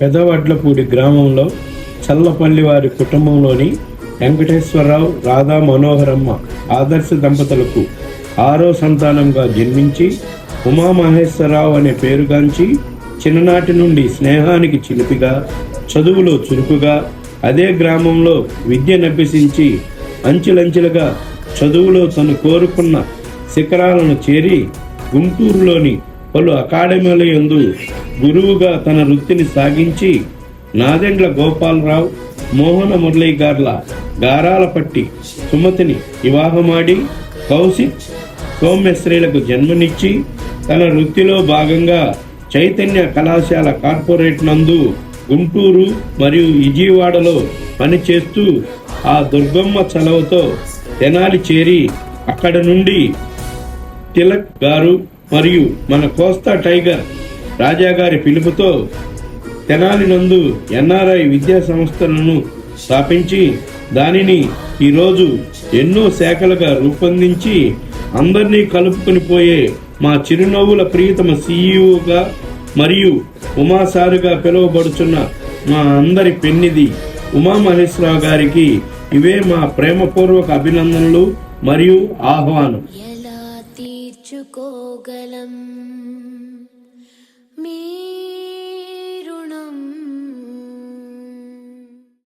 పెదవడ్లపూడి గ్రామంలో చల్లపల్లి వారి కుటుంబంలోని వెంకటేశ్వరరావు, రాధా మనోహరమ్మ ఆదర్శ దంపతులకు 6వ సంతానంగా జన్మించి ఉమామహేశ్వరరావు అనే పేరుగాంచి చిన్ననాటి నుండి స్నేహానికి చిలిపిగా, చదువులో చురుకుగా అదే గ్రామంలో విద్యనభ్యసించి అంచెలంచెలుగా చదువులో తను కోరుకున్న శిఖరాలను చేరి గుంటూరులోని పలు అకాడమీల యందు గురువుగా తన వృత్తిని సాగించి నాదెండ్ల గోపాలరావు, మోహన మురళీ గార్ల గారాలపట్టి సుమతిని వివాహమాడి కౌశిక్, సౌమ్యశ్రీలకు జన్మనిచ్చి తన వృత్తిలో భాగంగా చైతన్య కళాశాల కార్పొరేట్ నందు గుంటూరు మరియు విజయవాడలో పనిచేస్తూ ఆ దుర్గమ్మ చలవతో తెనాలి చేరి అక్కడ నుండి తిలక్ గారు మరియు మన కోస్తా టైగర్ రాజా గారి పిలుపుతో తెనాలి నందు ఎన్ఆర్ఐ విద్యా సంస్థలను స్థాపించి దానిని ఈరోజు ఎన్నో శాఖలుగా రూపొందించి అందరినీ కలుపుకొని పోయే మా చిరునవ్వుల ప్రియతమ సీఈఓగా మరియు ఉమాసారుగా పిలువబడుచున్న మా అందరి పెన్నిది ఉమామహేశ్వరరావు గారికి ఇవే మా ప్రేమపూర్వక అభినందనలు మరియు ఆహ్వానం. ఎలా తీర్చుకోగలం మీ